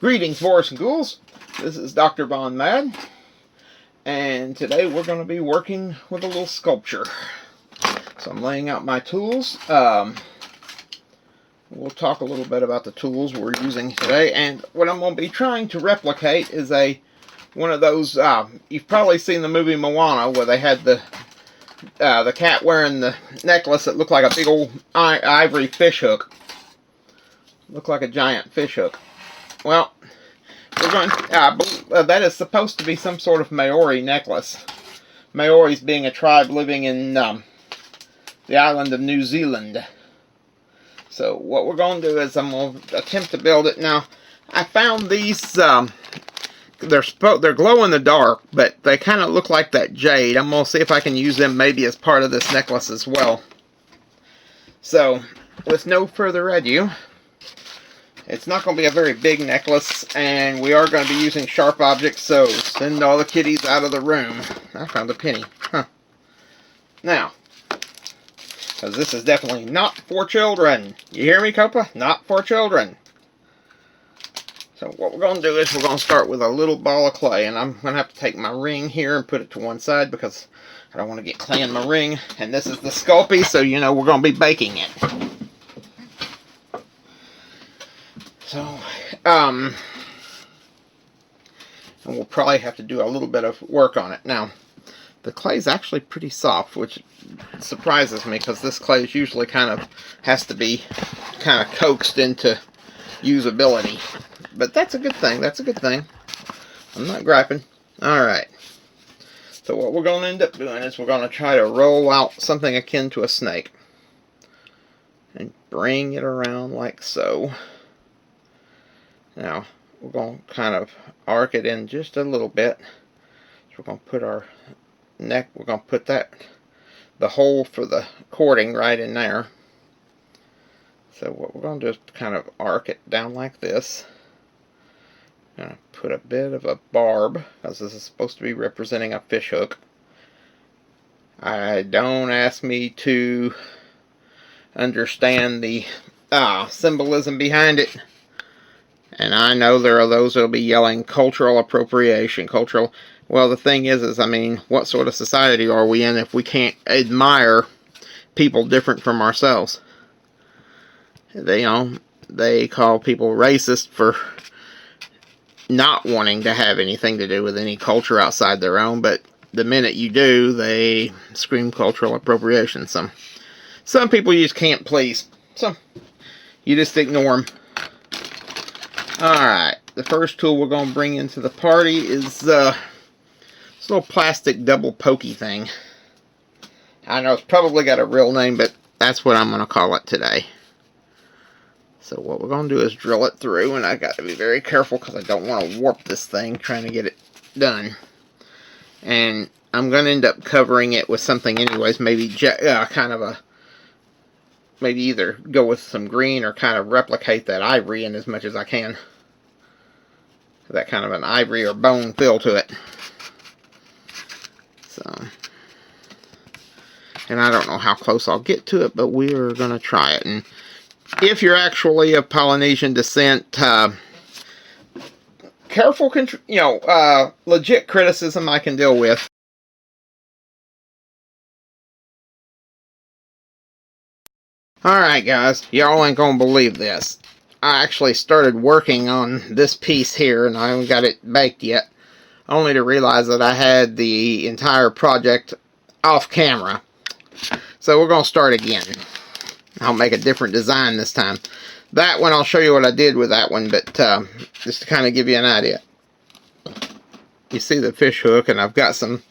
Greetings, boys and ghouls. This is Dr. Von Mad, and today we're going to be working with a little sculpture. So I'm laying out my tools. We'll talk a little bit about the tools we're using today, and what I'm going to be trying to replicate is one of those. You've probably seen the movie Moana, where they had the cat wearing the necklace that looked like a big old ivory fish hook. Looked like a giant fish hook. Well, we're going. That is supposed to be some sort of Maori necklace. Maoris being a tribe living in the island of New Zealand. So what we're going to do is I'm going to attempt to build it. Now, I found these. They're glow in the dark, but they kind of look like that jade. I'm going to see if I can use them maybe as part of this necklace as well. So, with no further ado. It's not going to be a very big necklace, and we are going to be using sharp objects, so send all the kitties out of the room. I found a penny. Huh. Now, because this is definitely not for children. You hear me, Copa? Not for children. So what we're going to do is we're going to start with a little ball of clay, and I'm going to have to take my ring here and put it to one side because I don't want to get clay in my ring. And this is the Sculpey, so you know we're going to be baking it. So, and we'll probably have to do a little bit of work on it. Now, the clay is actually pretty soft, which surprises me because this clay is usually has to be kind of coaxed into usability. But that's a good thing. That's a good thing. I'm not griping. Alright. So what we're going to end up doing is we're going to try to roll out something akin to a snake. And bring it around like so. Now, we're going to kind of arc it in just a little bit. So we're going to put our neck, we're going to put the hole for the cording right in there. So what we're going to do is kind of arc it down like this. I'm going to put a bit of a barb, because this is supposed to be representing a fish hook. Don't ask me to understand the symbolism behind it. And I know there are those that will be yelling cultural appropriation. Well, the thing is, I mean, what sort of society are we in if we can't admire people different from ourselves? They call people racist for not wanting to have anything to do with any culture outside their own, but the minute you do, they scream cultural appropriation. Some people you just can't please. So, you just ignore them. Alright, the first tool we're going to bring into the party is this little plastic double pokey thing. I know it's probably got a real name, but that's what I'm going to call it today. So what we're going to do is drill it through, and I got to be very careful because I don't want to warp this thing trying to get it done. And I'm going to end up covering it with something anyways, maybe maybe either go with some green or kind of replicate that ivory in as much as I can. That kind of an ivory or bone feel to it. So, and I don't know how close I'll get to it, but we're going to try it. And if you're actually of Polynesian descent, legit criticism I can deal with. Alright guys, y'all ain't gonna believe this. I actually started working on this piece here, and I haven't got it baked yet, only to realize that I had the entire project off camera. So we're going to start again. I'll make a different design this time. That one, I'll show you what I did with that one, but just to kind of give you an idea. You see the fish hook, and I've got some,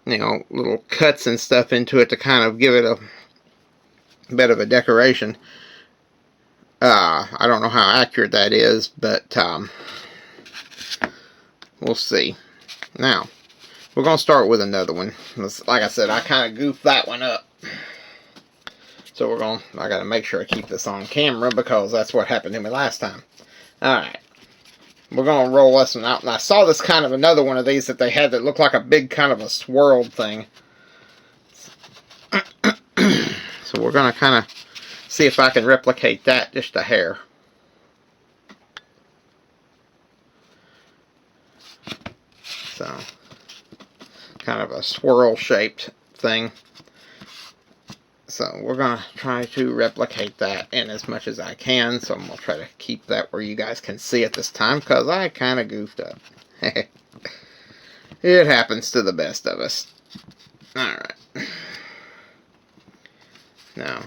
little cuts and stuff into it to kind of give it a bit of a decoration. I don't know how accurate that is, but we'll see. Now, we're going to start with another one. Like I said, I kind of goofed that one up. So I got to make sure I keep this on camera because that's what happened to me last time. Alright. We're going to roll this one out. And I saw this kind of another one of these that they had that looked like a big kind of a swirled thing. So we're going to kind of see if I can replicate that just a hair. So, kind of a swirl shaped thing. So we're going to try to replicate that in as much as I can. So I'm going to try to keep that where you guys can see it this time, because I kind of goofed up. It happens to the best of us. Alright. Now,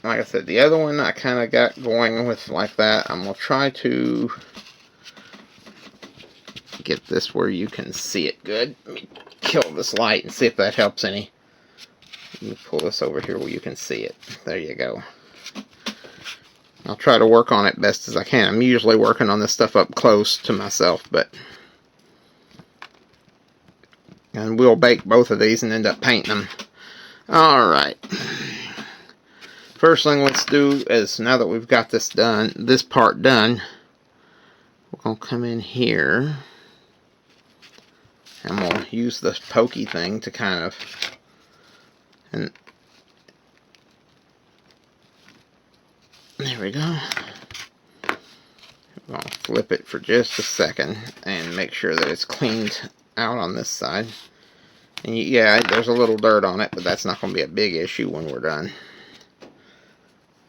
like I said, the other one I kind of got going with like that. I'm going to try to get this where you can see it good. Let me kill this light and see if that helps any. Let me pull this over here where you can see it. There you go. I'll try to work on it best as I can. I'm usually working on this stuff up close to myself, but... And we'll bake both of these and end up painting them. Alright. First thing let's do is, now that we've got this done, this part done, we're going to come in here. And we'll use the pokey thing to kind of... And there we go. We're going to flip it for just a second and make sure that it's cleaned out on this side. And yeah, there's a little dirt on it, but that's not going to be a big issue when we're done.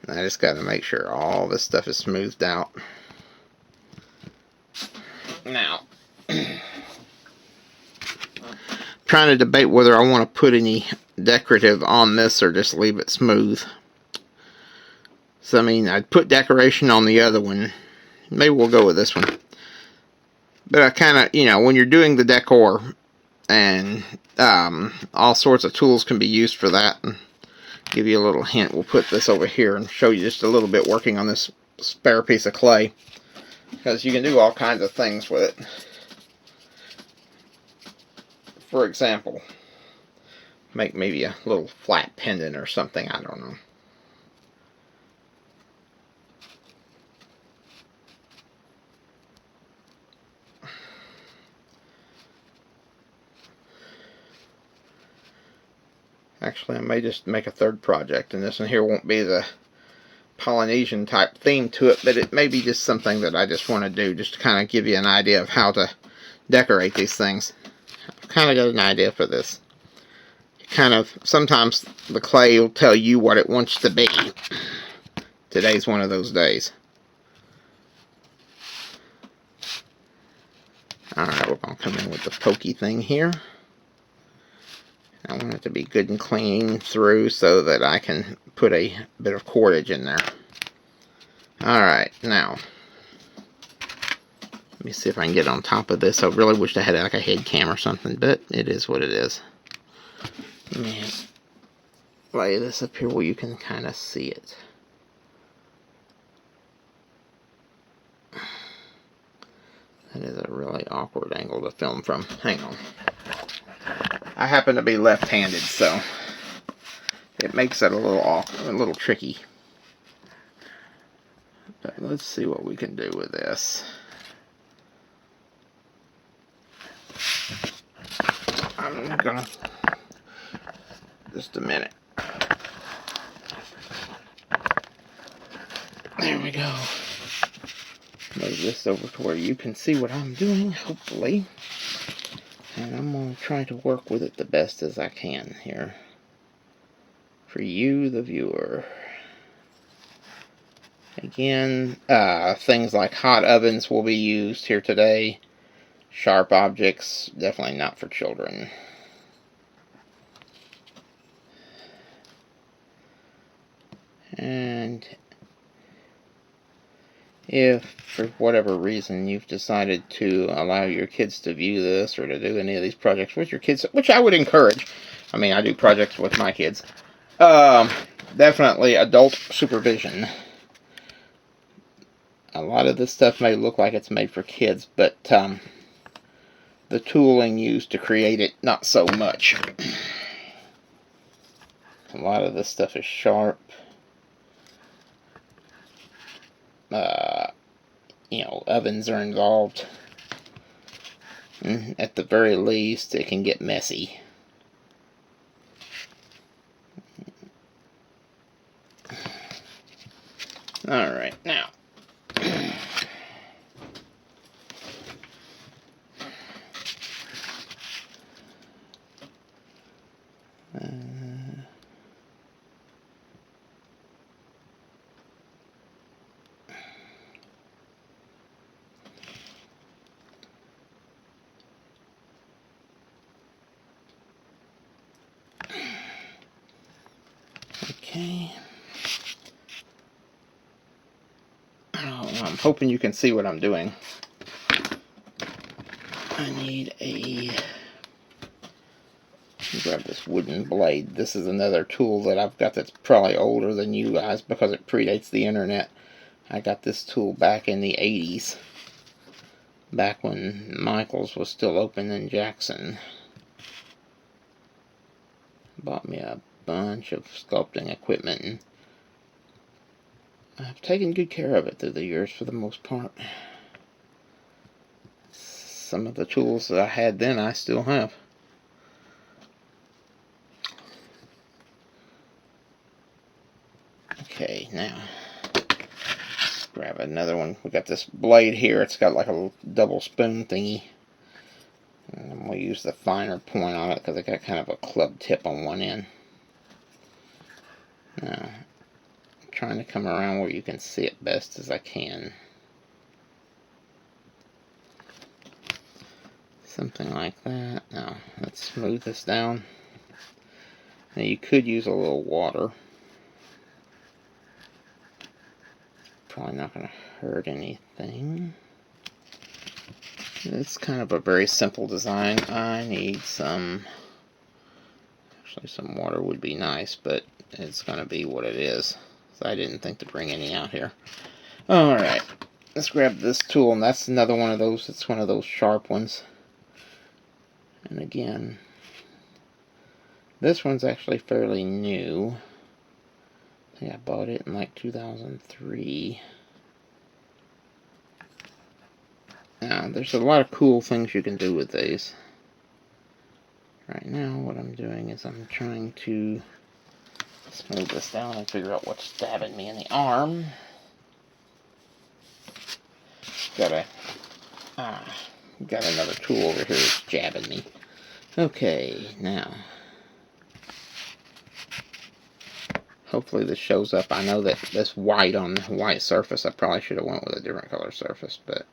I just got to make sure all this stuff is smoothed out. Now, trying to debate whether I want to put any decorative on this or just leave it smooth. So I mean, I'd put decoration on the other one. Maybe we'll go with this one. But I kind of, you know, when you're doing the decor, and all sorts of tools can be used for that. And give you a little hint. We'll put this over here and show you just a little bit working on this spare piece of clay, because you can do all kinds of things with it. For example, make maybe a little flat pendant or something, I don't know. Actually, I may just make a third project, and this one here won't be the Polynesian type theme to it, but it may be just something that I just want to do, just to kind of give you an idea of how to decorate these things. I've kind of got an idea for this. Kind of, sometimes the clay will tell you what it wants to be. Today's one of those days. Alright, we're going to come in with the pokey thing here. I want it to be good and clean through so that I can put a bit of cordage in there. Alright, now, let me see if I can get on top of this. I really wish I had like a head cam or something, but it is what it is. Let me lay this up here where you can kind of see it. That is a really awkward angle to film from. Hang on. I happen to be left-handed, so it makes it a little tricky. But let's see what we can do with this. I'm gonna just a minute. There we go. Move this over to where you can see what I'm doing, hopefully. And I'm going to try to work with it the best as I can here. For you, the viewer. Again, things like hot ovens will be used here today. Sharp objects, definitely not for children. And if, for whatever reason, you've decided to allow your kids to view this or to do any of these projects with your kids, which I would encourage. I mean, I do projects with my kids. Definitely adult supervision. A lot of this stuff may look like it's made for kids, but the tooling used to create it, not so much. A lot of this stuff is sharp. You know, ovens are involved. And at the very least, it can get messy. Alright, now. Okay. Oh, I'm hoping you can see what I'm doing. I need a... grab this wooden blade. This is another tool that I've got that's probably older than you guys because it predates the internet. I got this tool back in the 80s. Back when Michael's was still open in Jackson. Bought me a bunch of sculpting equipment, and I've taken good care of it through the years for the most part. Some of the tools that I had then I still have. Okay, now let's grab another one. We got this blade here. It's got like a little double spoon thingy. And I'm going to use the finer point on it because it got kind of a club tip on one end. Now, I'm trying to come around where you can see it best as I can. Something like that. Now, let's smooth this down. Now, you could use a little water. Probably not going to hurt anything. It's kind of a very simple design. I need some... Actually, some water would be nice, but it's going to be what it is. So I didn't think to bring any out here. Alright, let's grab this tool, and that's another one of those. It's one of those sharp ones. And again, this one's actually fairly new. I think I bought it in like 2003. Now, there's a lot of cool things you can do with these. Right now, what I'm doing is I'm trying to smooth this down and figure out what's stabbing me in the arm. Got another tool over here that's jabbing me. Okay, now, hopefully this shows up. I know that this white on the white surface, I probably should have went with a different color surface, but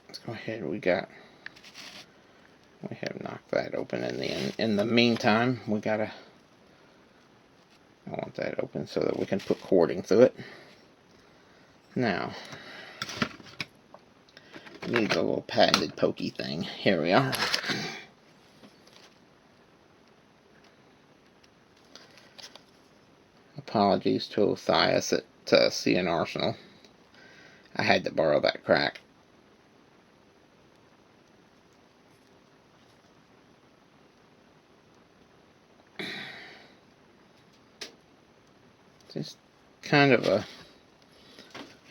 let's go ahead. We have knocked that open in the meantime. I want that open so that we can put cording through it. Now, it needs a little patented pokey thing. Here we are. Apologies to Othias at CN Arsenal. I had to borrow that crack. Just kind of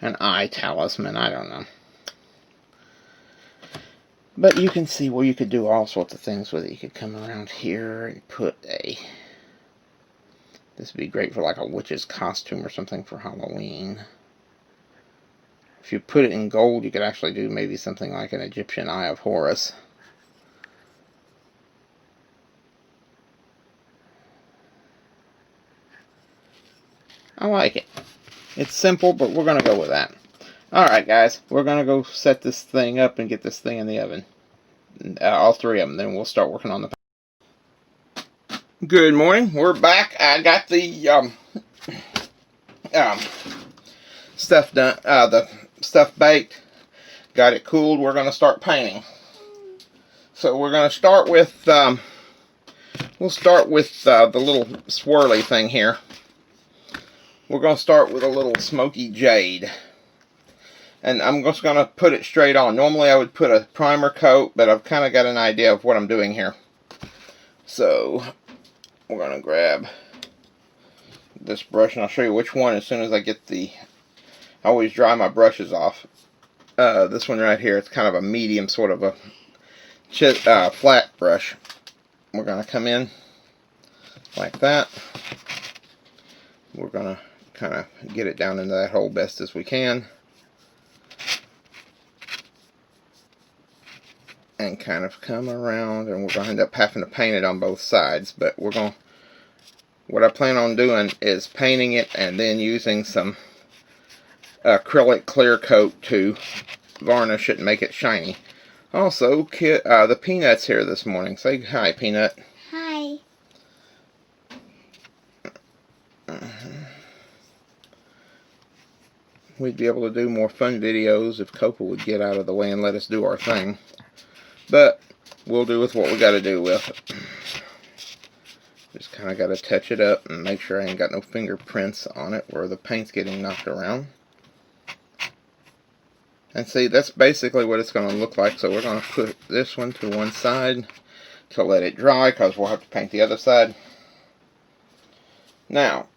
an eye talisman, I don't know. But you can see where you could do all sorts of things with it. You could come around here and put this would be great for like a witch's costume or something for Halloween. If you put it in gold, you could actually do maybe something like an Egyptian Eye of Horus. I like it. It's simple, but we're going to go with that. Alright, guys. We're going to go set this thing up and get this thing in the oven. All three of them. Then we'll start working on the... Good morning. We're back. I got the stuff done. The stuff baked. Got it cooled. We're going to start painting. So we're going to start with... we'll start with the little swirly thing here. We're going to start with a little smoky jade. And I'm just going to put it straight on. Normally I would put a primer coat, but I've kind of got an idea of what I'm doing here. So, we're going to grab this brush, and I'll show you which one as soon as I get I always dry my brushes off. This one right here, it's kind of a medium sort of a flat brush. We're going to come in like that. We're going to kind of get it down into that hole best as we can, and kind of come around, and we're going to end up having to paint it on both sides, but we're going to what I plan on doing is painting it and then using some acrylic clear coat to varnish it and make it shiny. Also, the Peanut's here this morning. Say hi, Peanut. Hi. We'd be able to do more fun videos if Copa would get out of the way and let us do our thing. But we'll do with what we got to do with it. Just kind of got to touch it up and make sure I ain't got no fingerprints on it where the paint's getting knocked around. And see, that's basically what it's going to look like. So we're going to put this one to one side to let it dry, because we'll have to paint the other side. Now,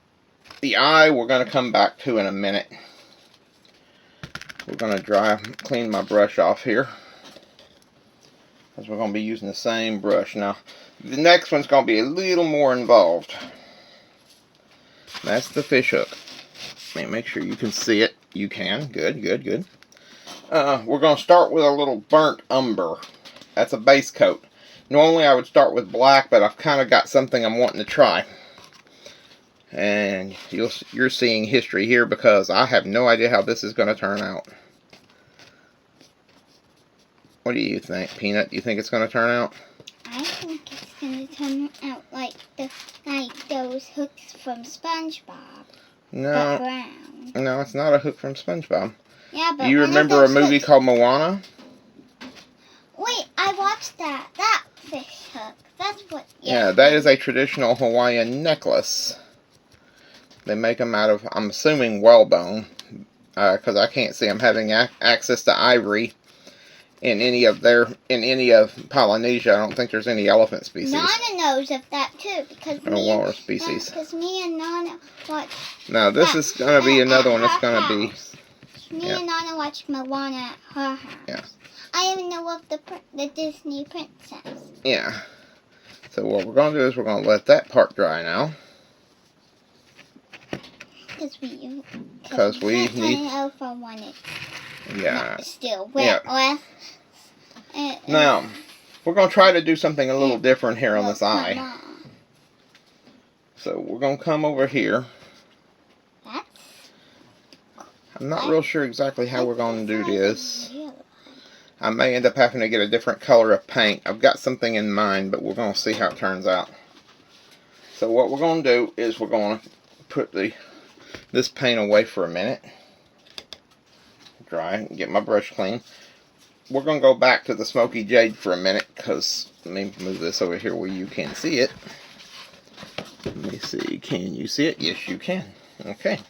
the eye we're going to come back to in a minute. We're going to clean my brush off here, because we're going to be using the same brush. Now, the next one's going to be a little more involved. That's the fish hook. Let me make sure you can see it. You can. Good, good, good. We're going to start with a little burnt umber. That's a base coat. Normally I would start with black, but I've kind of got something I'm wanting to try. And you're seeing history here, because I have no idea how this is going to turn out. What do you think, Peanut? Do you think it's going to turn out? I think it's going to turn out like those hooks from SpongeBob. No. But brown. No, it's not a hook from SpongeBob. Yeah, but Do you remember a movie called Moana? Wait, I watched that. That fish hook. That's what... Yeah, that is a traditional Hawaiian necklace. They make them out of, I'm assuming, whalebone. Because I can't see them having access to ivory in any of Polynesia. I don't think there's any elephant species. Nana knows of that too, because walrus species. Because me and Nana watched... Now, this is going to be another one that's going to be... Me and Nana watched Moana at her house. Yeah. I even know of the Disney princess. Yeah. So what we're going to do is we're going to let that part dry now. Because we need... over when it's yeah. still wet. Yeah. Now, we're going to try to do something a little different here on this eye. So we're going to come over here. I'm not real sure exactly how we're going to do this. I may end up having to get a different color of paint. I've got something in mind, but we're going to see how it turns out. So what we're going to do is we're going to put this paint away for a minute. Dry and get my brush clean. We're going to go back to the smoky jade for a minute, because let me move this over here where you can see it. Let me see. Can you see it? Yes, you can. Okay.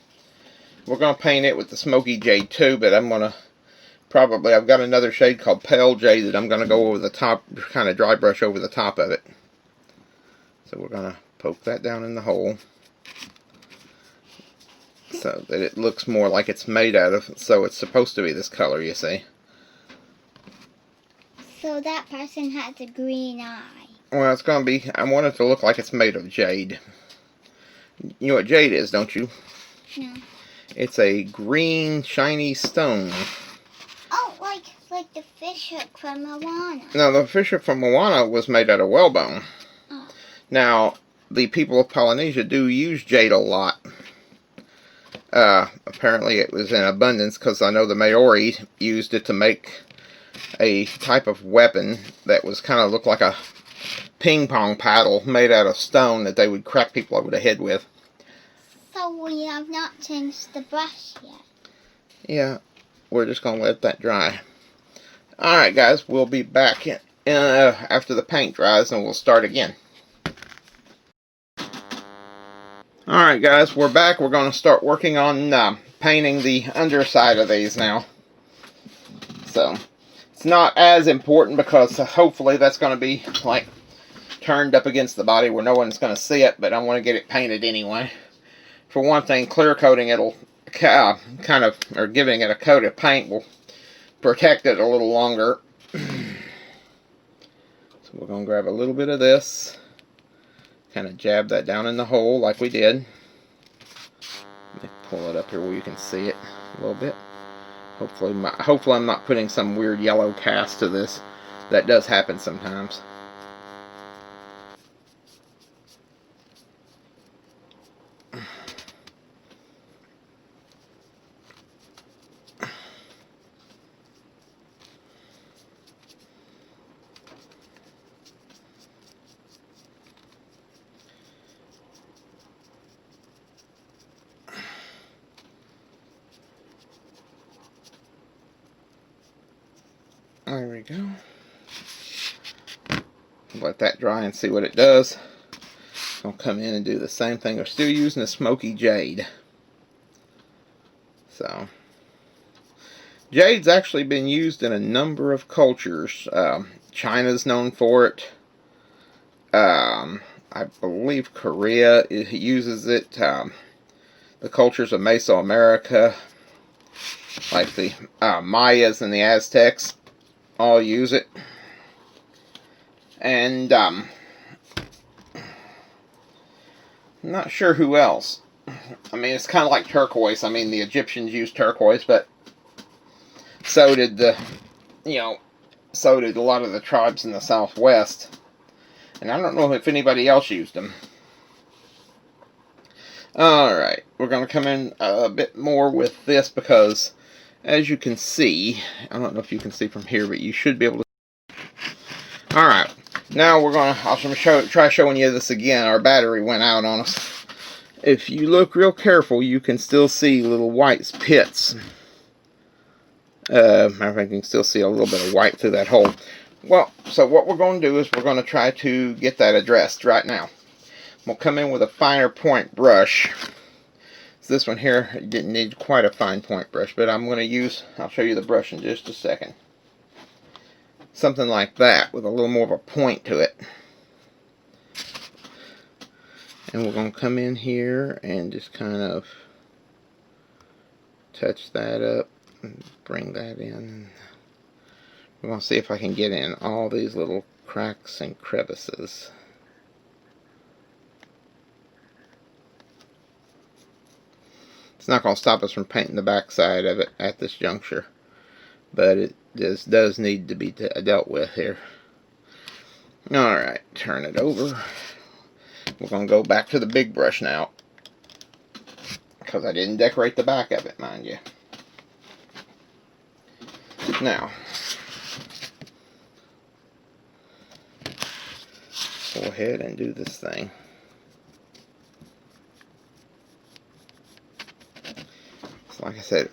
We're going to paint it with the smoky jade too, but I'm going to I've got another shade called pale jade that I'm going to go over the top, kind of dry brush over the top of it. So we're going to poke that down in the hole so that it looks more like it's made out of, so it's supposed to be this color, you see. So that person has a green eye. Well, it's going to be, I want it to look like it's made of jade. You know what jade is, don't you? No. It's a green, shiny stone. Oh, like the fish hook from Moana. No, the fish hook from Moana was made out of whalebone. Oh. Now, the people of Polynesia do use jade a lot. Apparently it was in abundance, because I know the Maori used it to make a type of weapon that was kind of looked like a ping pong paddle made out of stone that they would crack people over the head with. So we have not changed the brush yet. Yeah, we're just going to let that dry. Alright guys, we'll be back after the paint dries and we'll start again. Alright guys, we're back. We're going to start working on painting the underside of these now. So, it's not as important, because hopefully that's going to be like turned up against the body where no one's going to see it, but I want to get it painted anyway. For one thing, clear coating it'll kind of, or giving it a coat of paint will protect it a little longer. So we're going to grab a little bit of this, kind of jab that down in the hole like we did. Let me pull it up here where you can see it a little bit. Hopefully I'm not putting some weird yellow cast to this. That does happen sometimes. There we go. Let that dry and see what it does. I'll come in and do the same thing. We're still using a smoky jade. So, jade's actually been used in a number of cultures. China's known for it. I believe Korea uses it. The cultures of Mesoamerica, like the Mayas and the Aztecs, all use it. And I'm not sure who else. I mean, it's kind of like turquoise. I mean, the Egyptians used turquoise, but so did so did a lot of the tribes in the Southwest. And I don't know if anybody else used them. Alright, we're going to come in a bit more with this because, as you can see, I don't know if you can see from here, but you should be able to. Alright, now I'll try showing you this again. Our battery went out on us. If you look real careful, you can still see little white pits. Matter of fact, you can still see a little bit of white through that hole. Well, so what we're going to do is we're going to try to get that addressed right now. We'll come in with a finer point brush. So this one here, it didn't need quite a fine point brush, but I'll show you the brush in just a second. Something like that with a little more of a point to it. And we're going to come in here and just kind of touch that up and bring that in. We're going to see if I can get in all these little cracks and crevices. It's not going to stop us from painting the back side of it at this juncture, but it just does need to be dealt with here. Alright, turn it over. We're going to go back to the big brush now, because I didn't decorate the back of it, mind you. Now, go ahead and do this thing. So like I said,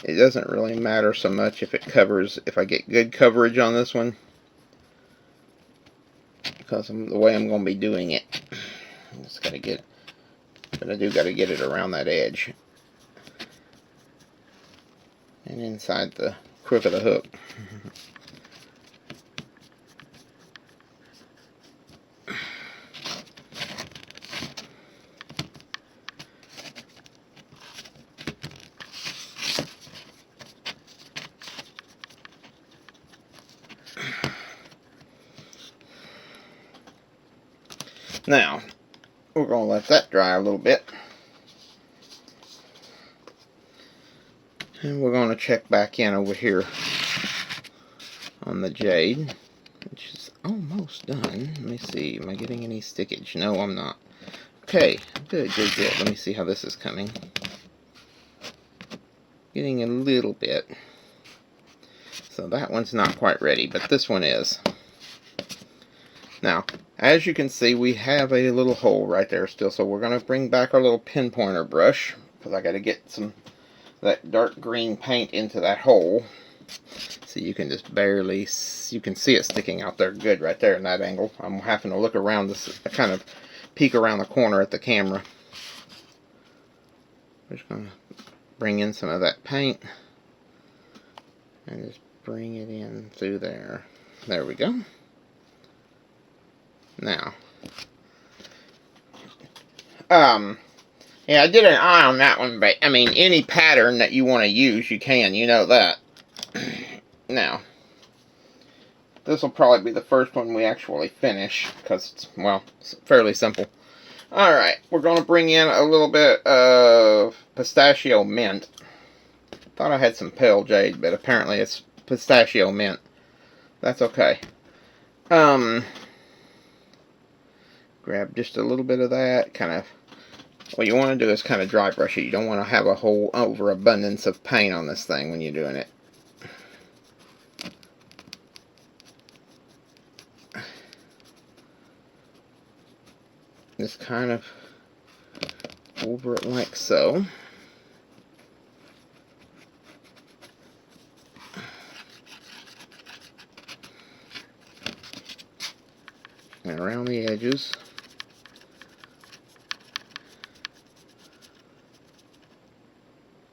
it doesn't really matter so much if I get good coverage on this one, because of the way I'm going to be doing it. But I do got to get it around that edge and inside the crook of the hook. Now, we're going to let that dry a little bit. And we're going to check back in over here on the jade, which is almost done. Let me see, am I getting any stickage? No, I'm not. Okay, good. Let me see how this is coming. Getting a little bit. So that one's not quite ready, but this one is. Now, as you can see, we have a little hole right there still, so we're going to bring back our little pinpointer brush, because I got to get some that dark green paint into that hole. So you can just you can see it sticking out there good right there in that angle. I'm having to look around this, kind of peek around the corner at the camera. We're just going to bring in some of that paint and just bring it in through there. There we go. Now, yeah, I did an eye on that one, but, I mean, any pattern that you want to use, you can, you know that. Now, this will probably be the first one we actually finish, because it's, well, it's fairly simple. Alright, we're going to bring in a little bit of pistachio mint. Thought I had some pale jade, but apparently it's pistachio mint. That's okay. Grab just a little bit of that, kind of, what you want to do is kind of dry brush it. You don't want to have a whole overabundance of paint on this thing when you're doing it. Just kind of over it like so. And around the edges.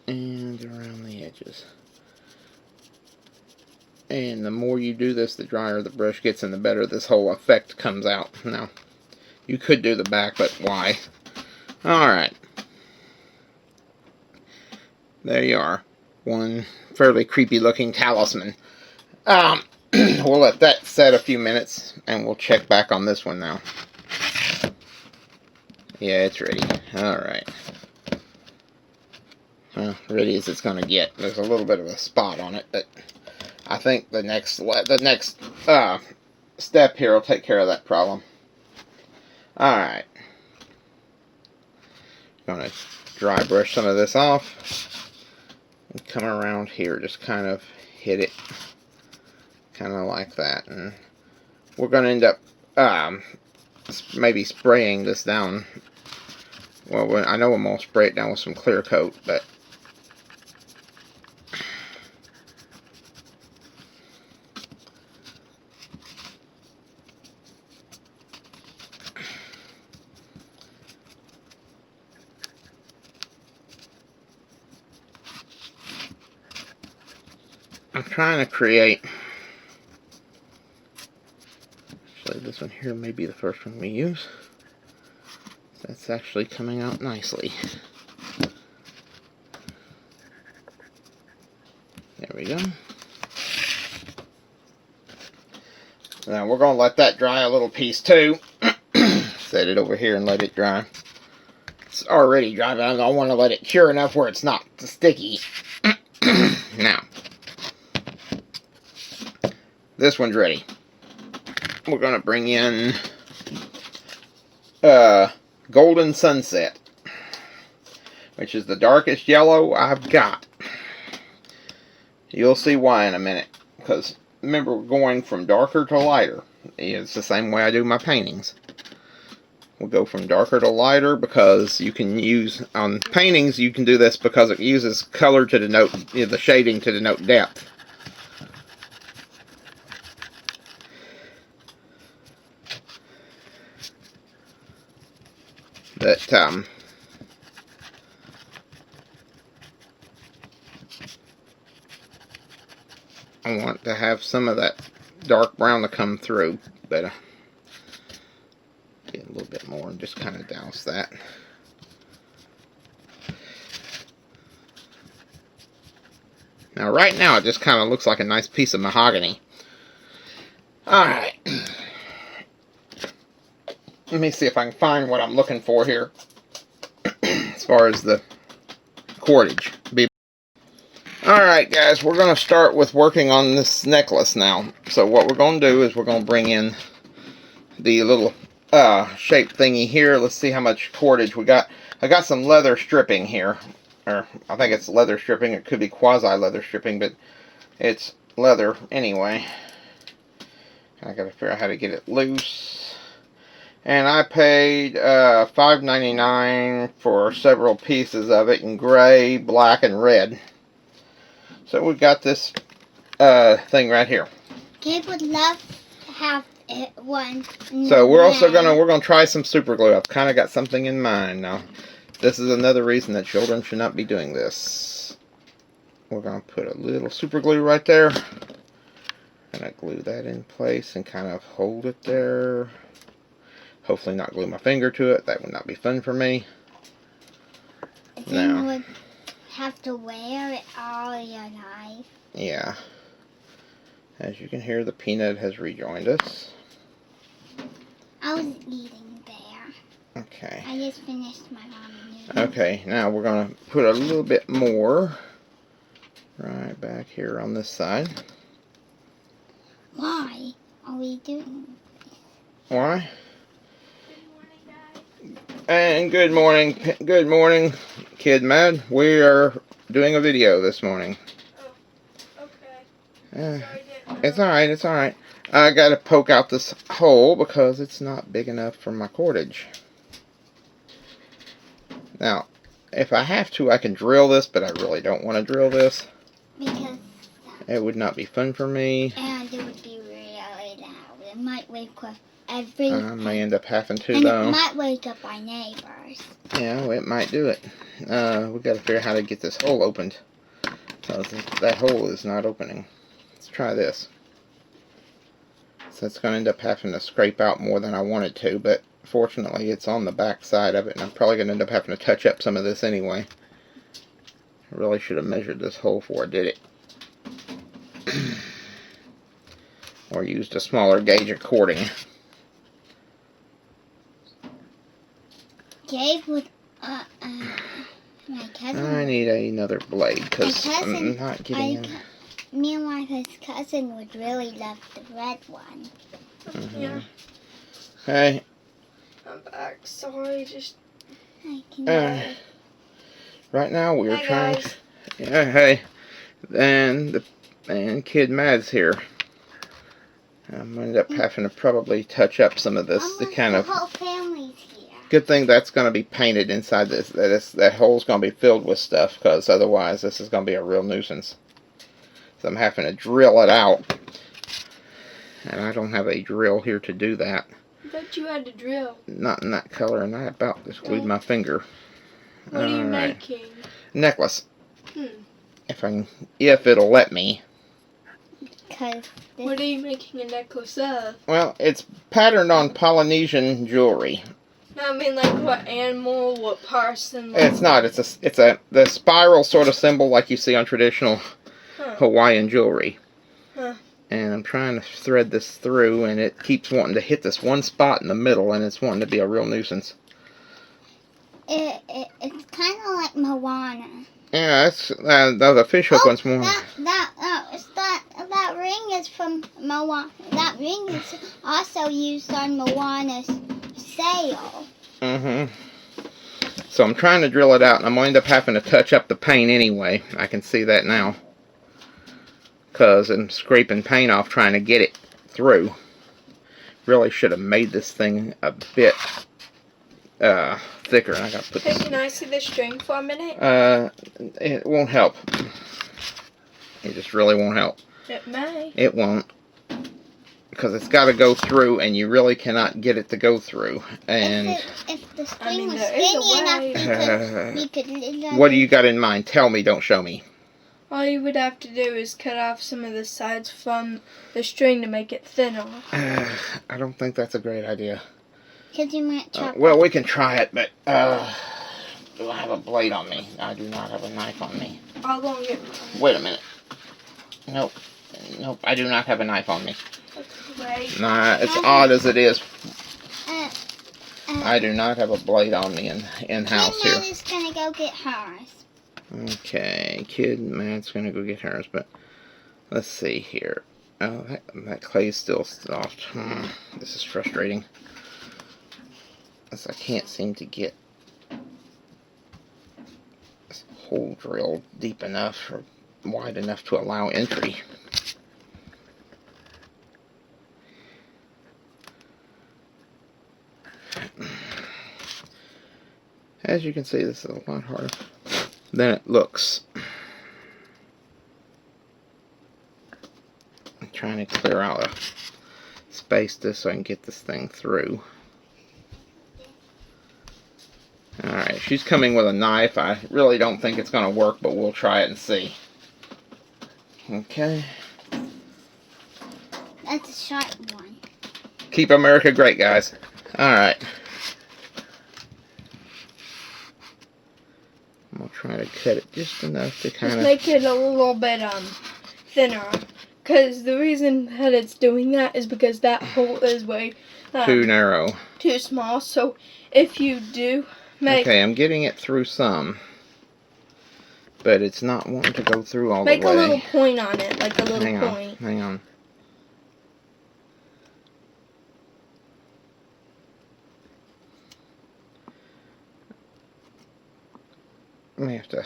And around the edges. And the more you do this, the drier the brush gets and the better this whole effect comes out. Now, you could do the back, but why? Alright. There you are. One fairly creepy looking talisman. We'll let that set a few minutes and we'll check back on this one now. Yeah, it's ready. Alright. Well, ready as it's going to get. There's a little bit of a spot on it, but I think the next step here will take care of that problem. Alright. Going to dry brush some of this off. And come around here. Just kind of hit it. Kind of like that. And we're going to end up maybe spraying this down. Well, I know I'm going to spray it down with some clear coat, but I'm trying to create, actually this one here may be the first one we use. That's actually coming out nicely. There we go. Now we're going to let that dry a little piece too. Set it over here and let it dry. It's already dry, but I don't want to let it cure enough where it's not sticky. Now, this one's ready. We're going to bring in Golden Sunset, which is the darkest yellow I've got. You'll see why in a minute, because remember, we're going from darker to lighter. It's the same way I do my paintings. We'll go from darker to lighter because you can use, on paintings, you can do this because it uses color to denote, the shading to denote depth. But, I want to have some of that dark brown to come through, but get a little bit more and just kind of douse that. Now, right now, it just kind of looks like a nice piece of mahogany. Alright. Let me see if I can find what I'm looking for here as far as the cordage. Alright guys, we're going to start with working on this necklace now. So what we're going to do is we're going to bring in the little shape thingy here. Let's see how much cordage we got. I got some leather stripping here. Or I think it's leather stripping. It could be quasi-leather stripping, but it's leather anyway. I got to figure out how to get it loose. And I paid $5.99 for several pieces of it in gray, black, and red. So we've got this thing right here. Kid would love to have it one. So we're also gonna try some super glue. I've kind of got something in mind now. This is another reason that children should not be doing this. We're gonna put a little super glue right there. And I glue that in place and kind of hold it there. Hopefully not glue my finger to it. That would not be fun for me. Then you would have to wear it all your life. Yeah. As you can hear, the peanut has rejoined us. I was eating there. Okay. I just finished my ramen noodles. Okay, now we're going to put a little bit more right back here on this side. Why are we doing this? Why? And good morning, Kid Mad. We are doing a video this morning. Oh, okay. It's alright, it's alright. I gotta poke out this hole because it's not big enough for my cordage. Now, if I have to, I can drill this, but I really don't want to drill this. Because it would not be fun for me. And it would be really loud. It might wake every. I may end up having to, and though. it might wake up our neighbors. Yeah, well, it might do it. We got to figure out how to get this hole opened. That hole is not opening. Let's try this. So it's going to end up having to scrape out more than I wanted to, but fortunately it's on the back side of it, and I'm probably going to end up having to touch up some of this anyway. I really should have measured this hole before I did it. Or used a smaller gauge of cording. Gabe would, my cousin. I need another blade because I'm not getting it. Me and my cousin would really love the red one. Yeah. Hey. I'm back. Sorry, just. I can. Right now we're Hi, trying. guys. Yeah, hey. And Kid Mad's here. I'm gonna end up having to probably touch up some of this to kind the of. whole family's here. Good thing that's going to be painted inside this. That hole's going to be filled with stuff, because otherwise this is going to be a real nuisance. So I'm having to drill it out, and I don't have a drill here to do that. I thought you had to drill. Not in that color, and I about just glued my finger. What are you Alright. making? Necklace. Hmm. If it'll let me. What are you making a necklace of? Well, it's patterned on Polynesian jewelry. No, I mean like what animal, what person? It's not. The spiral sort of symbol like you see on traditional Hawaiian jewelry. Huh. And I'm trying to thread this through, and it keeps wanting to hit this one spot in the middle, and it's wanting to be a real nuisance. It's kind of like Moana. Yeah, it's the fish hook one's more. That ring is from Moana. That ring is also used on Moana's sail. So I'm trying to drill it out, and I'm going to end up having to touch up the paint anyway. I can see that now. Because I'm scraping paint off trying to get it through. Really should have made this thing a bit thicker. And I got to put Hey, can I see the string for a minute? It won't help. It just really won't help. It may. It won't. Because it's got to go through, and you really cannot get it to go through. And if the string was skinny enough, we could. What do you got in mind? Tell me, don't show me. All you would have to do is cut off some of the sides from the string to make it thinner. I don't think that's a great idea. Because you might chop. Well, we can try it, but do I have a blade on me? I do not have a knife on me. How long it? Wait a minute. Nope, I do not have a knife on me. Wait. Nah, it's odd as it is. I do not have a blade on me in-house here. I'm just gonna go get hers. Okay, Kid Matt's gonna go get hers, but let's see here. Oh, that clay's still soft. This is frustrating. As I can't seem to get this hole drilled deep enough or wide enough to allow entry. As you can see, this is a lot harder than it looks. I'm trying to clear out a space just so I can get this thing through. Alright, she's coming with a knife. I really don't think it's going to work, but we'll try it and see. Okay. That's a sharp one. Keep America great, guys. Alright. I'm going to try to cut it just enough to kind Just of... make it a little bit thinner. Because the reason that it's doing that is because that hole is way too narrow. Too small. So if you do make... Okay, I'm getting it through some. But it's not wanting to go through all the way. Make a little point on it, like a little point. Hang on. We have to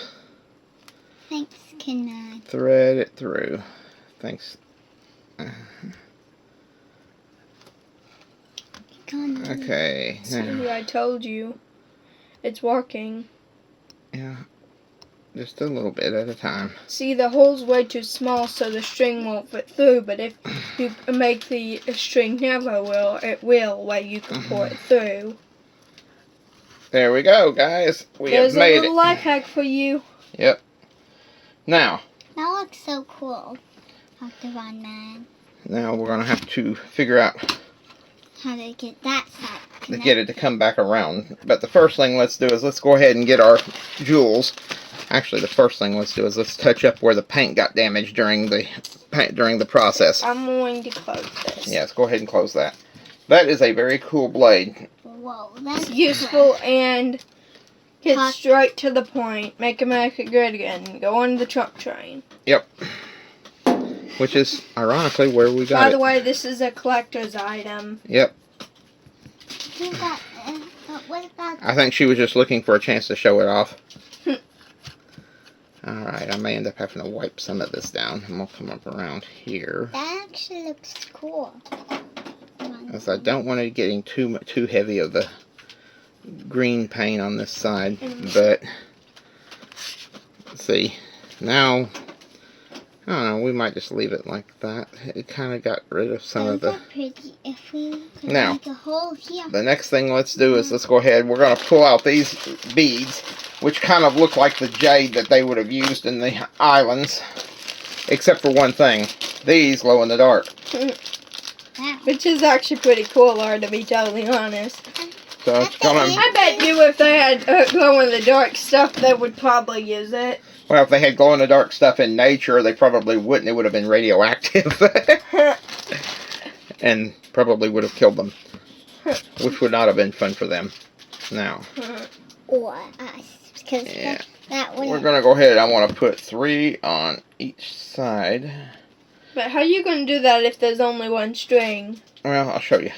Thanks, Kid. thread it through. Thanks. Okay. See, I told you. It's working. Yeah. Just a little bit at a time. See, the hole's way too small, so the string won't fit through. But if to make the string narrower, it will, where you can pull it through. There we go, guys. We There's have made a little life hack for you. Yep. Now. That looks so cool, Dr. Von Man. Now we're going to have to figure out How to get that side to connected. get it to come back around. But the first thing let's do is let's go ahead and get our jewels. Actually, the first thing let's do is let's touch up where the paint got damaged during the process. I'm going to close this. Yes, go ahead and close that. That is a very cool blade. Whoa, that's It's useful cool. and get Hot. straight to the point. Make America great again. Go on the truck train. Yep. Which is, ironically, where we got By it. the way, this is a collector's item. Yep. Who got, what about I think she was just looking for a chance to show it off. Alright, I may end up having to wipe some of this down. And we'll come up around here. that? Actually looks cool. Because I don't want it getting too heavy of the green paint on this side. But, let's see. Now, I don't know, we might just leave it like that. It kind of got rid of some of Those the... are pretty. If we could Now. make a hole here. The next thing let's do is let's go ahead. We're going to pull out these beads, which kind of look like the jade that they would have used in the islands. Except for one thing. These glow in the dark. Wow. Which is actually pretty cool, or to be totally honest. So it's gonna... I bet you if they had glow-in-the-dark stuff, they would probably use it. Well, if they had glow-in-the-dark stuff in nature, they probably wouldn't. It would have been radioactive. And probably would have killed them. Which would not have been fun for them. Now, Or us. Because Yeah. that one. we're going to go ahead. I want to put 3 on each side. But how are you going to do that if there's only one string? Well, I'll show you.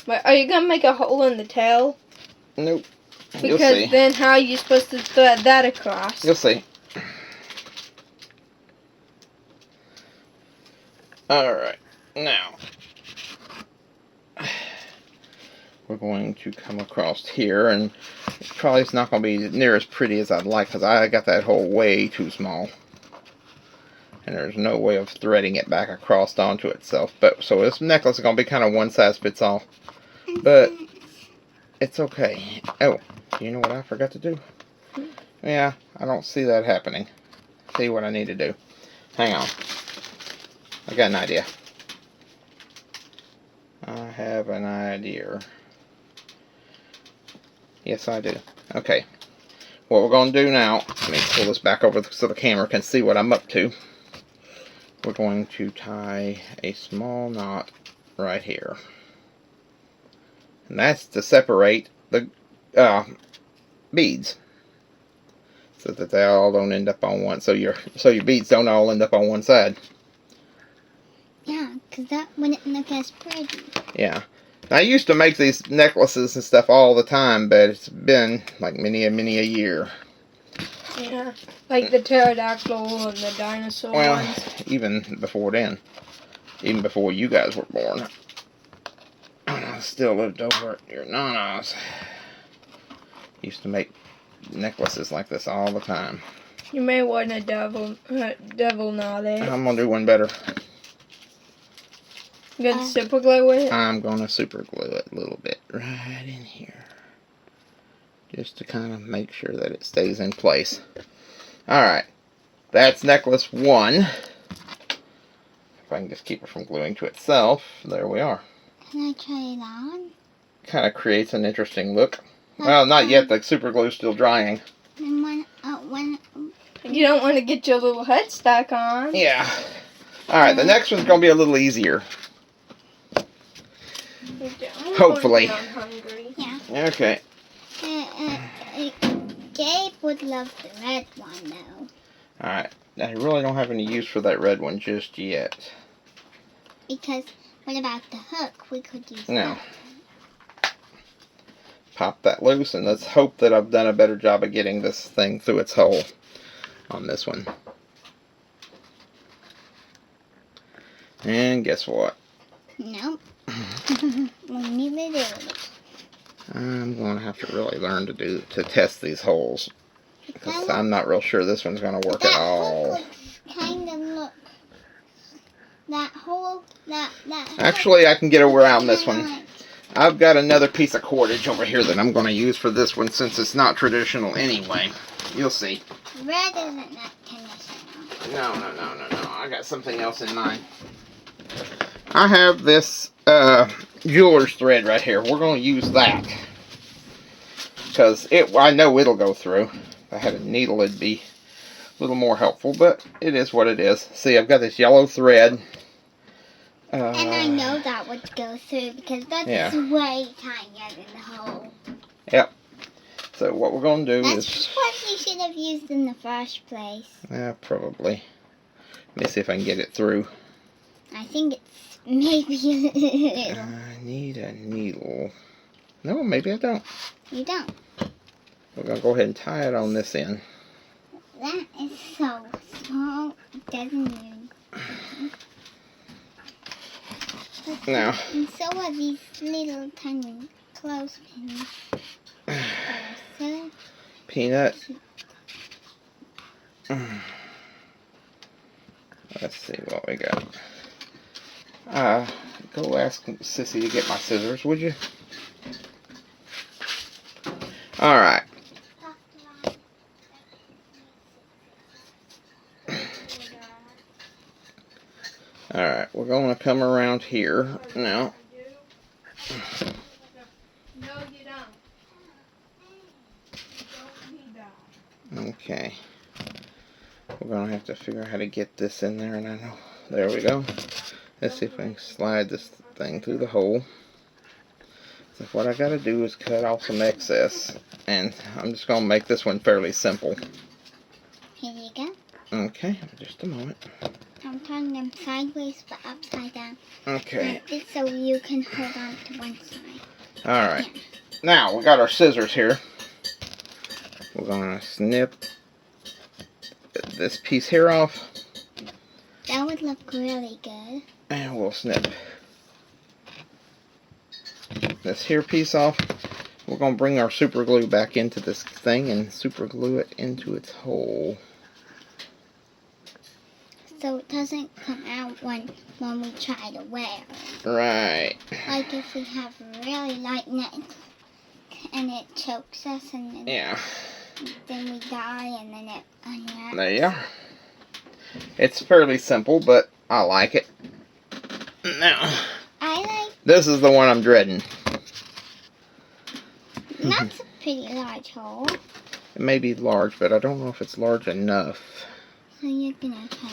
But are you going to make a hole in the tail? Nope. You'll Because see. then how are you supposed to thread that across? You'll see. Alright. Now, we're going to come across here, and probably it's not going to be near as pretty as I'd like, because I got that hole way too small. And there's no way of threading it back across onto itself. But so this necklace is going to be kind of one size fits all. But it's okay. Oh, you know what I forgot to do? Yeah, I don't see that happening. See what I need to do. Hang on. I got an idea. I have an idea. Yes, I do. Okay. What we're going to do now, let me pull this back over so the camera can see what I'm up to. We're going to tie a small knot right here. And that's to separate the beads. So that they all don't end up on one. So your beads don't all end up on one side. Yeah, because that wouldn't look as pretty. Yeah. Now, I used to make these necklaces and stuff all the time, but it's been like many a year. Yeah, like the pterodactyl and the dinosaur Well, ones. even before then. Even before you guys were born. I still lived over at your nana's. Used to make necklaces like this all the time. You may want a devil knot it. I'm going to do one better. You gonna super glue it? I'm going to super glue it a little bit right in here. Just to kind of make sure that it stays in place. Alright. That's necklace 1. If I can just keep it from gluing to itself. There we are. Can I try it on? Kind of creates an interesting look. Well, not yet. The super glue's still drying. And when You don't want to get your little head stuck on. Yeah. Alright, the next one's going to be a little easier. I'm Hopefully. going down hungry. yeah, Okay. Gabe would love the red one though. Alright. I really don't have any use for that red one just yet. Because what about the hook? We could use No. that. Pop that loose, and let's hope that I've done a better job of getting this thing through its hole on this one. And guess what? Nope. Well, neither do it. I'm going to have to really learn to test these holes. Because I'm not real sure this one's going to work at That all. hook looks kind of look. That Actually, I can get around this one. I've got another piece of cordage over here that I'm going to use for this one since it's not traditional anyway. You'll see. Red isn't that traditional. No. I got something else in mind. I have this jeweler's thread right here. We're going to use that. Because I know it'll go through. If I had a needle, it'd be a little more helpful. But it is what it is. See, I've got this yellow thread. And I know that would go through because that's way tinier than the hole. Yep. So what we're going to do is... That's what you should have used in the first place. Yeah, probably. Let me see if I can get it through. I think it's maybe a little. I need a needle. No, maybe I don't. You don't. We're going to go ahead and tie it on this end. That is so small. It doesn't even... Now. And so are these little tiny clothespins. So Peanut. Let's see what we got. Go ask Sissy to get my scissors, would you? Alright. Alright, we're going to come around here now. No, you don't. You don't need that. Okay. We're going to have to figure out how to get this in there, and I know. There we go. Let's see if I can slide this thing through the hole. So what I got to do is cut off some excess, and I'm just going to make this one fairly simple. here you go. Okay, just a moment. I'm turning them sideways but upside down. Okay. Just so you can hold on to one side. Alright. Now, we got our scissors here. We're going to snip this piece here off. That would look really good. And we'll snip this here piece off. We're going to bring our super glue back into this thing and super glue it into its hole. So it doesn't come out when we try to wear it. Right. Like if we have a really light neck and it chokes us and then we die and then it unwraps. There you are. It's fairly simple, but I like it. Now, this is the one I'm dreading. That's a pretty large hole. It may be large, but I don't know if it's large enough. So you're gonna try.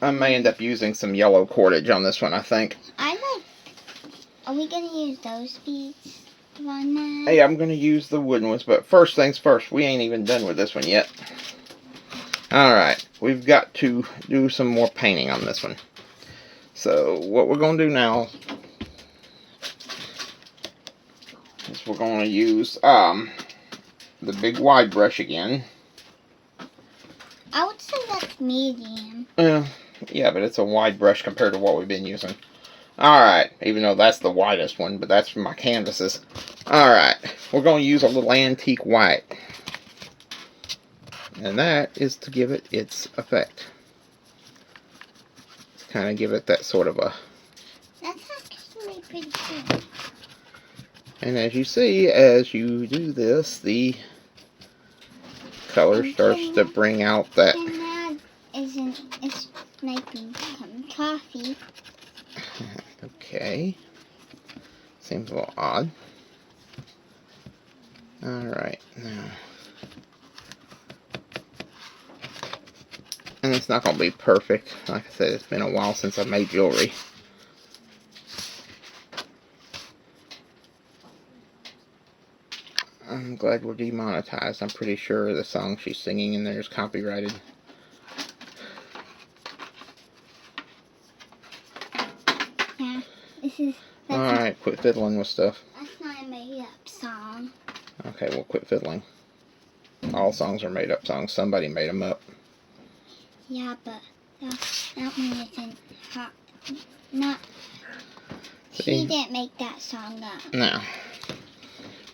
I may end up using some yellow cordage on this one, I think. Are we gonna use those beads on that? Hey, I'm gonna use the wooden ones, but first things first, we ain't even done with this one yet. Alright, we've got to do some more painting on this one. So, what we're gonna do now is we're gonna use the big wide brush again. I would say that's medium. Yeah, but it's a wide brush compared to what we've been using. Alright, even though that's the widest one, but that's for my canvases. Alright, we're going to use a little antique white. And that is to give it its effect. To kind of give it that sort of a... That's actually pretty cool. And as you see, as you do this, the color starts to bring out that... And that it's making some coffee. Okay. Seems a little odd. Alright, now. And it's not going to be perfect. Like I said, it's been a while since I made jewelry. I'm glad we're demonetized. I'm pretty sure the song she's singing in there is copyrighted. Yeah, Alright, quit fiddling with stuff. That's not a made-up song. Okay, we'll quit fiddling. All songs are made-up songs. Somebody made them up. Yeah, but that one isn't hot. Not. She didn't make that song up. No.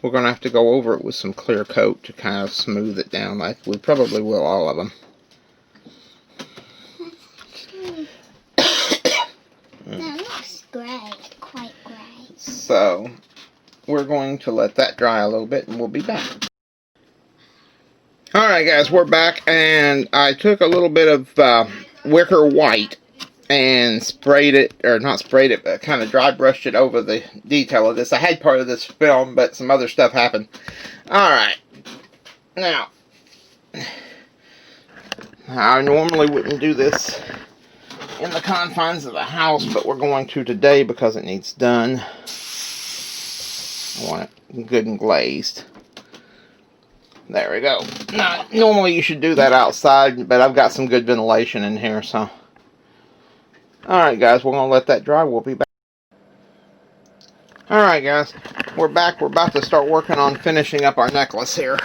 We're going to have to go over it with some clear coat to kind of smooth it down, like we probably will all of them. we're going to let that dry a little bit and we'll be back. Alright guys, we're back, and I took a little bit of wicker white and sprayed it, or not sprayed it, but kind of dry brushed it over the detail of this. I had part of this film, but some other stuff happened. Alright, now, I normally wouldn't do this in the confines of the house, but we're going to today because it needs done. I want it good and glazed. There we go. Now, normally you should do that outside, but I've got some good ventilation in here, so. Alright guys, we're going to let that dry. We'll be back. Alright guys, we're back. We're about to start working on finishing up our necklace here.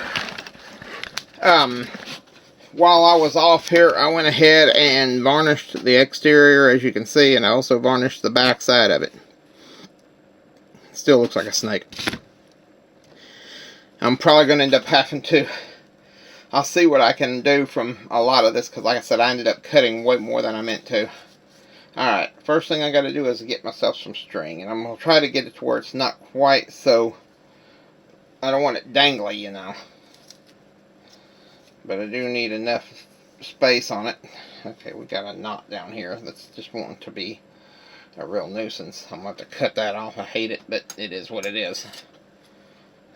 While I was off here, I went ahead and varnished the exterior, as you can see, and I also varnished the back side of it. Still looks like a snake. I'm probably going to end up having to, I'll see what I can do from a lot of this, because like I said, I ended up cutting way more than I meant to. Alright, first thing I got to do is get myself some string, and I'm going to try to get it to where it's not quite so, I don't want it dangly, you know. But I do need enough space on it. Okay, we got a knot down here that's just wanting to be a real nuisance. I'm going to have to cut that off. I hate it, but it is what it is.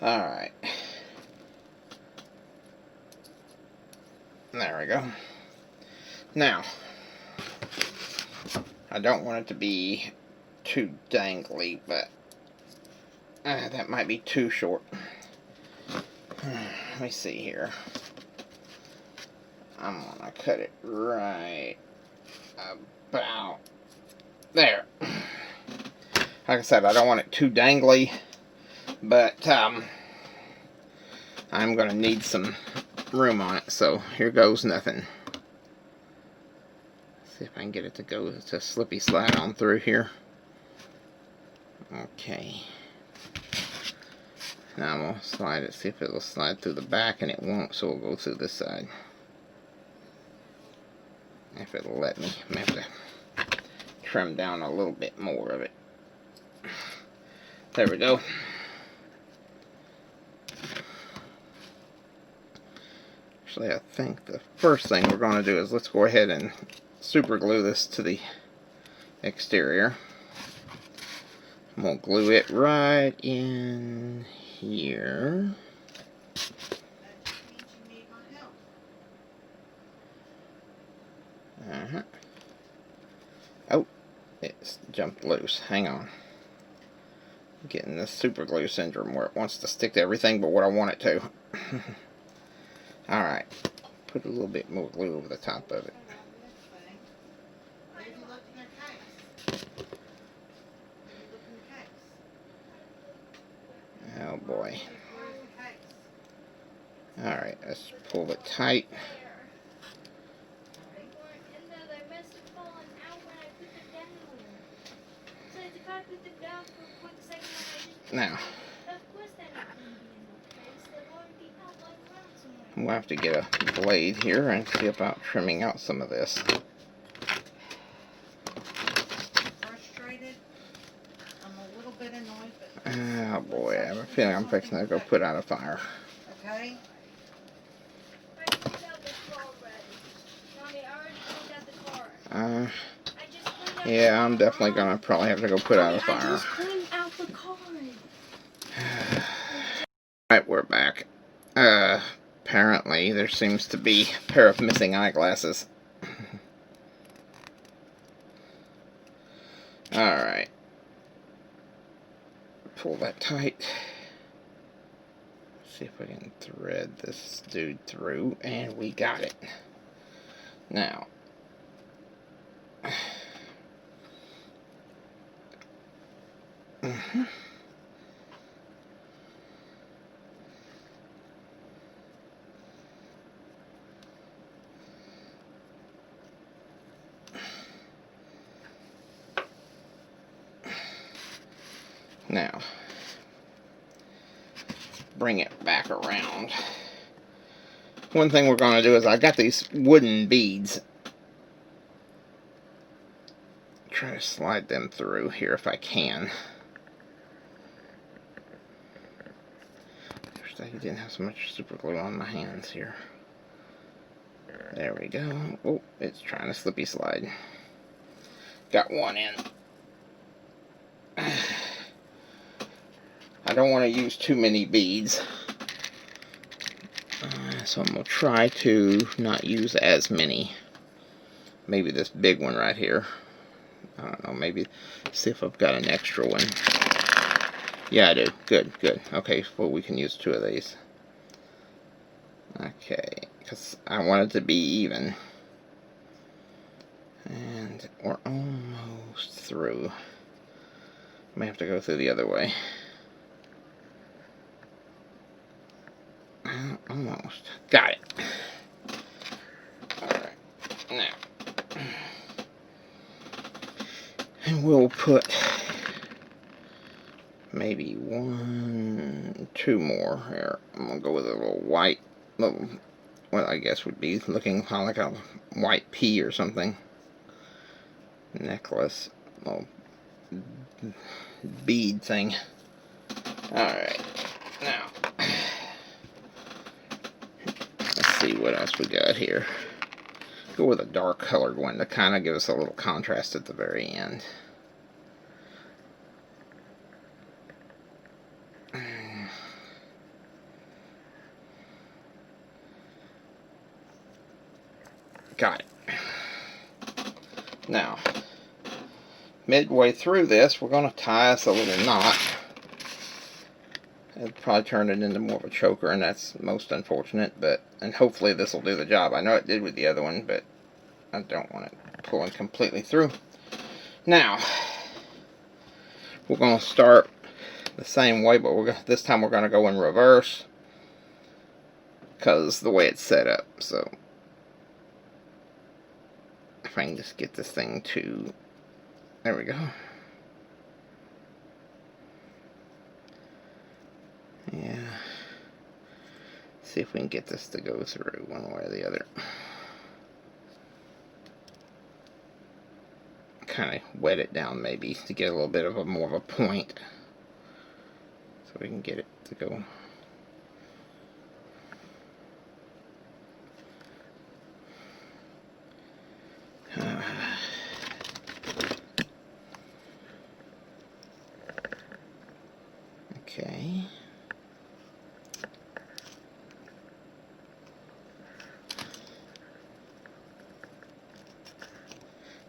Alright. There we go. Now, I don't want it to be too dangly, but that might be too short. Let me see here. I'm going to cut it right about there. Like I said, I don't want it too dangly, but I'm going to need some room on it, so here goes nothing. See if I can get it to go to slippy slide on through here. Okay. Now I'm going to slide it, see if it will slide through the back, and it won't, so we'll go through this side. If it'll let me. I may have to trim down a little bit more of it. There we go. Actually, I think the first thing we're going to do is let's go ahead and super glue this to the exterior. We'll glue it right in here. Oh, it's jumped loose. Hang on. Getting this super glue syndrome where it wants to stick to everything but what I want it to. Alright. Put a little bit more glue over the top of it. Oh boy. Alright, let's pull it tight. Now, I'm going to have to get a blade here and see about trimming out some of this. Frustrated. I'm a little bit annoyed, but oh boy, I have a feeling I'm fixing to go put out a fire. okay. Yeah, I'm definitely gonna probably have to go put out a fire. Alright, we're back. Apparently there seems to be a pair of missing eyeglasses. Alright. Pull that tight. See if we can thread this dude through, and we got it. Now, now, bring it back around. One thing we're going to do is I got these wooden beads. Try to slide them through here if I can. I didn't have so much super glue on my hands here. There we go. Oh, it's trying to slippy slide. Got one in. I don't want to use too many beads. So I'm going to try to not use as many. Maybe this big one right here. I don't know, maybe see if I've got an extra one. Yeah, I do. Good, good. Okay, well, we can use 2 of these. Okay, because I want it to be even. And we're almost through. May have to go through the other way. Almost. Got it. Alright, now. And we'll put maybe 1, 2 more here. I'm going to go with a little white, little, what I guess would be looking kind of like a white pea or something. Necklace. Little bead thing. Alright, now. Let's see what else we got here. Go with a dark colored one to kind of give us a little contrast at the very end. Got it. Now, midway through this, we're going to tie us a little knot. It'll probably turn it into more of a choker, and that's most unfortunate, and hopefully this will do the job. I know it did with the other one, but I don't want it pulling completely through. Now, we're going to start the same way, but this time we're going to go in reverse, because the way it's set up. So, if I can just get this thing to, there we go. Yeah. See if we can get this to go through one way or the other. Kind of wet it down maybe to get a little bit of a more of a point, so we can get it to go. Okay.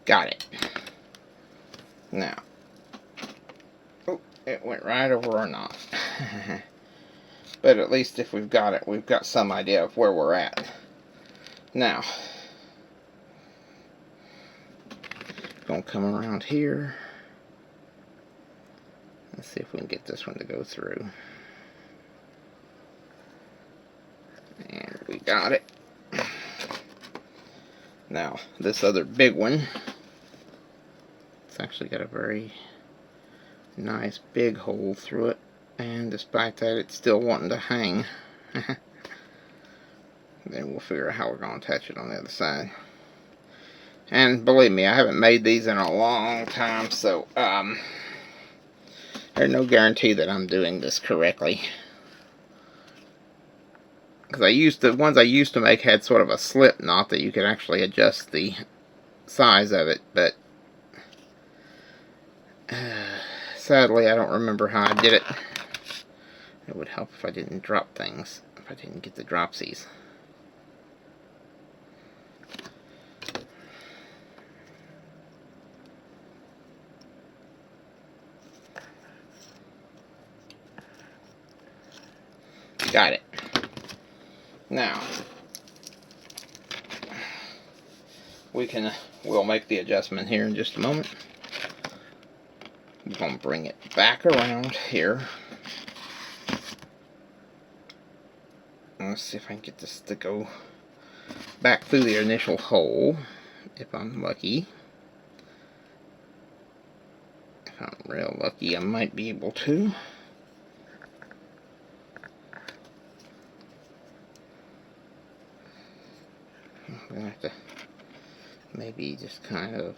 Got it. Now, oh, it went right over our knot. But at least if we've got it, we've got some idea of where we're at. Now, gonna come around here. Let's see if we can get this one to go through. And we got it. Now, this other big one, it's actually got a very nice big hole through it, and despite that, it's still wanting to hang. Then we'll figure out how we're going to attach it on the other side. And believe me, I haven't made these in a long time, so there's no guarantee that I'm doing this correctly. Because the ones I used to make had sort of a slip knot that you could actually adjust the size of it, but sadly I don't remember how I did it. It would help if I didn't drop things, if I didn't get the dropsies. Got it. Now, we'll make the adjustment here in just a moment. I'm going to bring it back around here. Let's see if I can get this to go back through the initial hole, if I'm lucky. If I'm real lucky, I might be able to. I'm going to have to maybe just kind of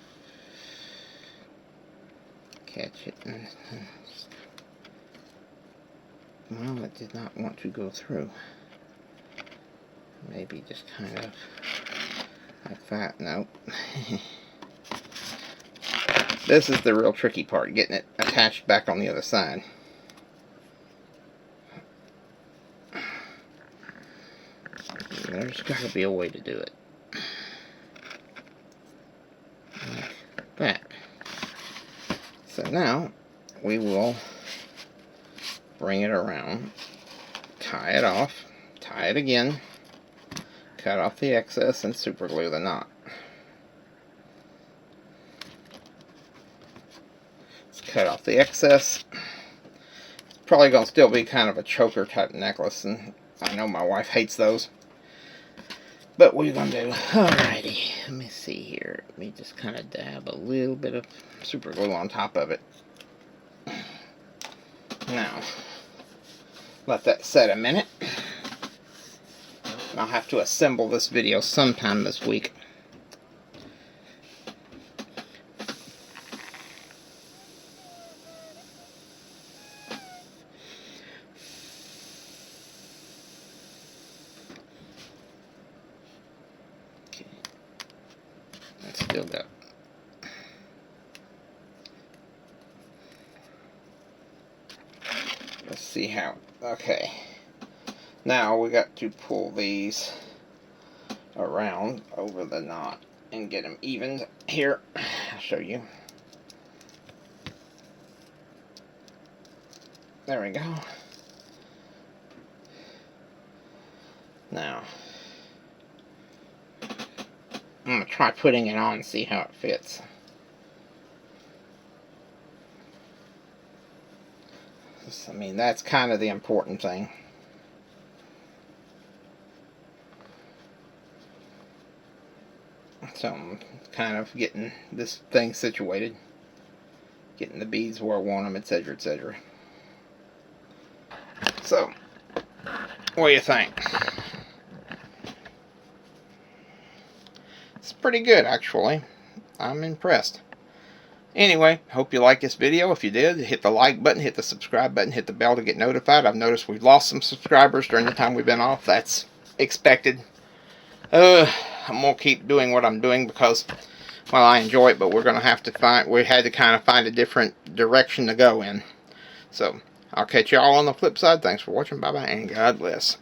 catch it and just Well, it did not want to go through. Maybe just kind of like that. Nope. This is the real tricky part, getting it attached back on the other side. There's got to be a way to do it. Like that. So now we will bring it around, tie it off, tie it again, cut off the excess, and super glue the knot. Let's cut off the excess. It's probably going to still be kind of a choker type necklace, and I know my wife hates those. But what are you going to do? Alrighty, let me see here. Let me just kind of dab a little bit of super glue on top of it. Now, let that set a minute. I'll have to assemble this video sometime this week. Okay. Let's still go. Let's see how. Okay. Now we got to pull these around over the knot and get them evened. Here, I'll show you. There we go. Now, I'm going to try putting it on and see how it fits. I mean, that's kind of the important thing. So I'm kind of getting this thing situated, getting the beads where I want them, etc., etc. So, what do you think? It's pretty good, actually. I'm impressed. Anyway, hope you liked this video. If you did, hit the like button, hit the subscribe button, hit the bell to get notified. I've noticed we've lost some subscribers during the time we've been off. That's expected. I'm going to keep doing what I'm doing because, well, I enjoy it, but we had to kind of find a different direction to go in. So, I'll catch y'all on the flip side. Thanks for watching. Bye-bye, and God bless.